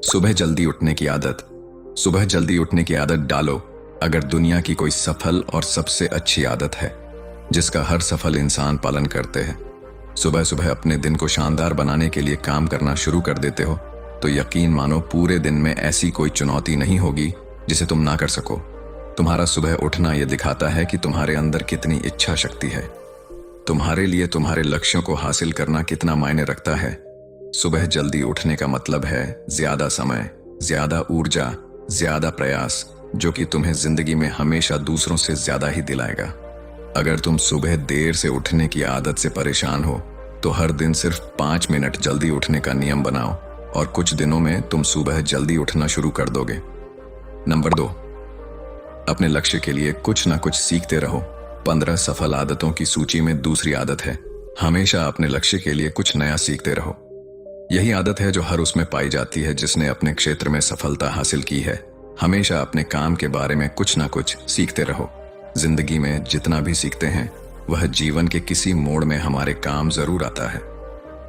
सुबह जल्दी उठने की आदत। सुबह जल्दी उठने की आदत डालो। अगर दुनिया की कोई सफल और सबसे अच्छी आदत है जिसका हर सफल इंसान पालन करते हैं, सुबह सुबह अपने दिन को शानदार बनाने के लिए काम करना शुरू कर देते हो, तो यकीन मानो पूरे दिन में ऐसी कोई चुनौती नहीं होगी जिसे तुम ना कर सको। तुम्हारा सुबह उठना यह दिखाता है कि तुम्हारे अंदर कितनी इच्छा शक्ति है, तुम्हारे लिए तुम्हारे लक्ष्यों को हासिल करना कितना मायने रखता है। सुबह जल्दी उठने का मतलब है ज्यादा समय, ज्यादा ऊर्जा, ज्यादा प्रयास, जो कि तुम्हें जिंदगी में हमेशा दूसरों से ज्यादा ही दिलाएगा। अगर तुम सुबह देर से उठने की आदत से परेशान हो तो हर दिन सिर्फ 5 मिनट जल्दी उठने का नियम बनाओ और कुछ दिनों में तुम सुबह जल्दी उठना शुरू कर दोगे। नंबर 2, अपने लक्ष्य के लिए कुछ ना कुछ सीखते रहो। 15 सफल आदतों की सूची में दूसरी आदत है हमेशा अपने लक्ष्य के लिए कुछ नया सीखते रहो। यही आदत है जो हर उसमें पाई जाती है जिसने अपने क्षेत्र में सफलता हासिल की है। हमेशा अपने काम के बारे में कुछ ना कुछ सीखते रहो। जिंदगी में जितना भी सीखते हैं वह जीवन के किसी मोड़ में हमारे काम जरूर आता है।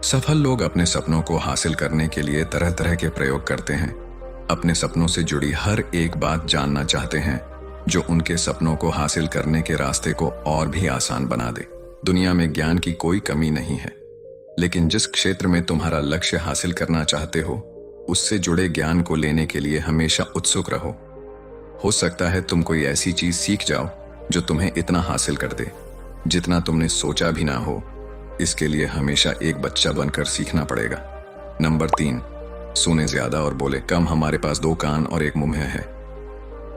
सफल लोग अपने सपनों को हासिल करने के लिए तरह तरह के प्रयोग करते हैं। अपने सपनों से जुड़ी हर एक बात जानना चाहते हैं जो उनके सपनों को हासिल करने के रास्ते को और भी आसान बना दे। दुनिया में ज्ञान की कोई कमी नहीं है, लेकिन जिस क्षेत्र में तुम्हारा लक्ष्य हासिल करना चाहते हो उससे जुड़े ज्ञान को लेने के लिए हमेशा उत्सुक रहो। हो सकता है तुम कोई ऐसी चीज सीख जाओ जो तुम्हें इतना हासिल कर दे जितना तुमने सोचा भी ना हो। इसके लिए हमेशा एक बच्चा बनकर सीखना पड़ेगा। नंबर 3, सुने ज्यादा और बोले कम। हमारे पास 2 कान और 1 मुंह है।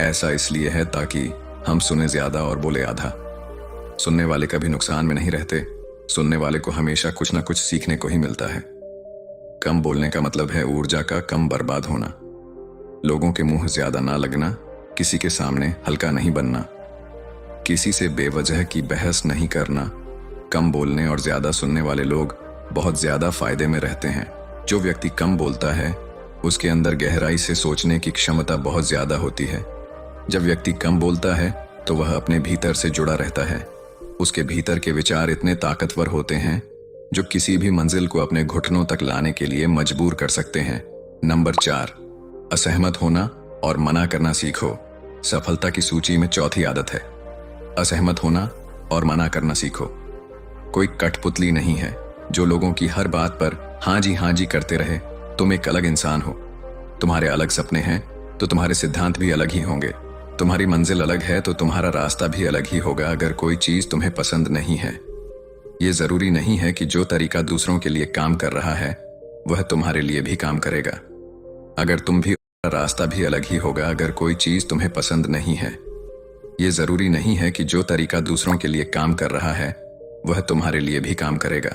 ऐसा इसलिए है ताकि हम सुने ज्यादा और बोले आधा। सुनने वाले कभी नुकसान में नहीं रहते। सुनने वाले को हमेशा कुछ ना कुछ सीखने को ही मिलता है। कम बोलने का मतलब है ऊर्जा का कम बर्बाद होना। लोगों के मुंह ज्यादा ना लगना, किसी के सामने हल्का नहीं बनना, किसी से बेवजह की बहस नहीं करना। कम बोलने और ज्यादा सुनने वाले लोग बहुत ज्यादा फायदे में रहते हैं। जो व्यक्ति कम बोलता है उसके अंदर गहराई से सोचने की क्षमता बहुत ज्यादा होती है। जब व्यक्ति कम बोलता है तो वह अपने भीतर से जुड़ा रहता है। उसके भीतर के विचार इतने ताकतवर होते हैं जो किसी भी मंजिल को अपने घुटनों तक लाने के लिए मजबूर कर सकते हैं। नंबर 4, असहमत होना और मना करना सीखो। सफलता की सूची में चौथी आदत है असहमत होना और मना करना सीखो। कोई कठपुतली नहीं है जो लोगों की हर बात पर हाँ जी करते रहे। तुम एक अलग इंसान हो। तुम्हारे अलग सपने हैं तो तुम्हारे सिद्धांत भी अलग ही होंगे। तुम्हारी मंजिल अलग है तो तुम्हारा रास्ता भी अलग ही होगा। अगर कोई चीज तुम्हें पसंद नहीं है, ये जरूरी नहीं है कि जो तरीका दूसरों के लिए काम कर रहा है वह तुम्हारे लिए भी काम करेगा। अगर तुम भी, रास्ता भी अलग ही होगा। अगर कोई चीज तुम्हें पसंद नहीं है, ये जरूरी नहीं है कि जो तरीका दूसरों के लिए काम कर रहा है वह तुम्हारे लिए भी काम करेगा।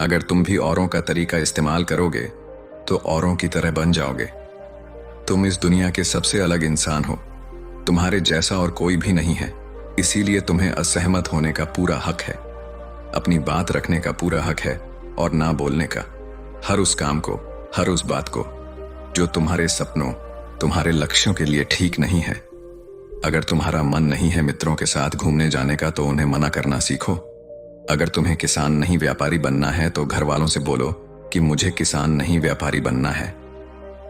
अगर तुम भी औरों का तरीका इस्तेमाल करोगे तो औरों की तरह बन जाओगे। तुम इस दुनिया के सबसे अलग इंसान हो। तुम्हारे जैसा और कोई भी नहीं है, इसीलिए तुम्हें असहमत होने का पूरा हक है। अपनी बात रखने का पूरा हक है और ना बोलने का। हर उस काम को, हर उस बात को जो तुम्हारे सपनों, तुम्हारे लक्ष्यों के लिए ठीक नहीं है। अगर तुम्हारा मन नहीं है मित्रों के साथ घूमने जाने का तो उन्हें मना करना सीखो। अगर तुम्हें किसान नहीं व्यापारी बनना है तो घर वालों से बोलो कि मुझे किसान नहीं व्यापारी बनना है।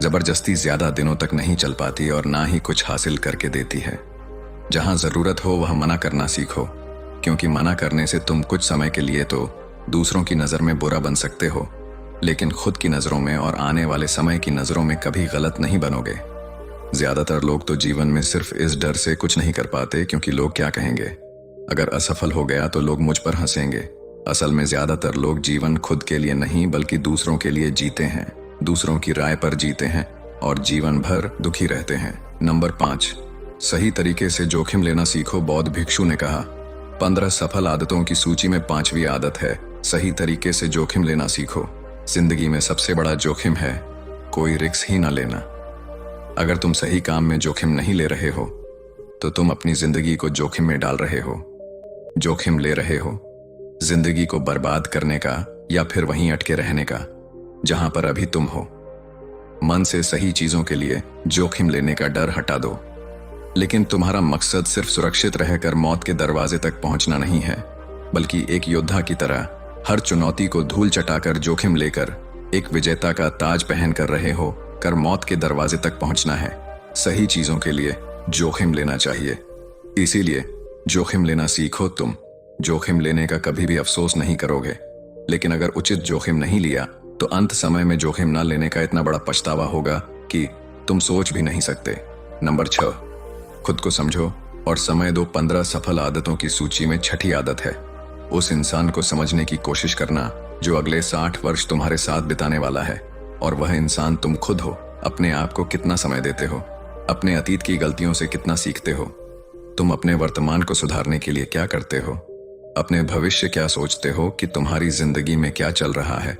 जबरदस्ती ज्यादा दिनों तक नहीं चल पाती और ना ही कुछ हासिल करके देती है। जहां जरूरत हो वह मना करना सीखो, क्योंकि मना करने से तुम कुछ समय के लिए तो दूसरों की नजर में बुरा बन सकते हो, लेकिन खुद की नजरों में और आने वाले समय की नजरों में कभी गलत नहीं बनोगे। ज्यादातर लोग तो जीवन में सिर्फ इस डर से कुछ नहीं कर पाते क्योंकि लोग क्या कहेंगे। अगर असफल हो गया तो लोग मुझ पर हंसेंगे। असल में ज्यादातर लोग जीवन खुद के लिए नहीं बल्कि दूसरों के लिए जीते हैं, दूसरों की राय पर जीते हैं और जीवन भर दुखी रहते हैं। नंबर 5, सही तरीके से जोखिम लेना सीखो। बौद्ध भिक्षु ने कहा 15 सफल आदतों की सूची में 5वीं आदत है सही तरीके से जोखिम लेना सीखो। जिंदगी में सबसे बड़ा जोखिम है कोई रिस्क ही ना लेना। अगर तुम सही काम में जोखिम नहीं ले रहे हो तो तुम अपनी जिंदगी को जोखिम में डाल रहे हो। जोखिम ले रहे हो जिंदगी को बर्बाद करने का या फिर वहीं अटके रहने का जहां पर अभी तुम हो। मन से सही चीजों के लिए जोखिम लेने का डर हटा दो। लेकिन तुम्हारा मकसद सिर्फ सुरक्षित रहकर मौत के दरवाजे तक पहुंचना नहीं है, बल्कि एक योद्धा की तरह हर चुनौती को धूल चटाकर जोखिम लेकर एक विजेता का ताज पहन कर रहे हो कर मौत के दरवाजे तक पहुंचना है। सही चीजों के लिए जोखिम लेना चाहिए। इसीलिए जोखिम लेना सीखो। तुम जोखिम लेने का कभी भी अफसोस नहीं करोगे, लेकिन अगर उचित जोखिम नहीं लिया तो अंत समय में जोखिम न लेने का इतना बड़ा पछतावा होगा कि तुम सोच भी नहीं सकते। नंबर 6, खुद को समझो और समय दो। 15 सफल आदतों की सूची में छठी आदत है उस इंसान को समझने की कोशिश करना जो अगले 60 वर्ष तुम्हारे साथ बिताने वाला है, और वह इंसान तुम खुद हो। अपने आप को कितना समय देते हो? अपने अतीत की गलतियों से कितना सीखते हो? तुम अपने वर्तमान को सुधारने के लिए क्या करते हो? अपने भविष्य क्या सोचते हो कि तुम्हारी जिंदगी में क्या चल रहा है?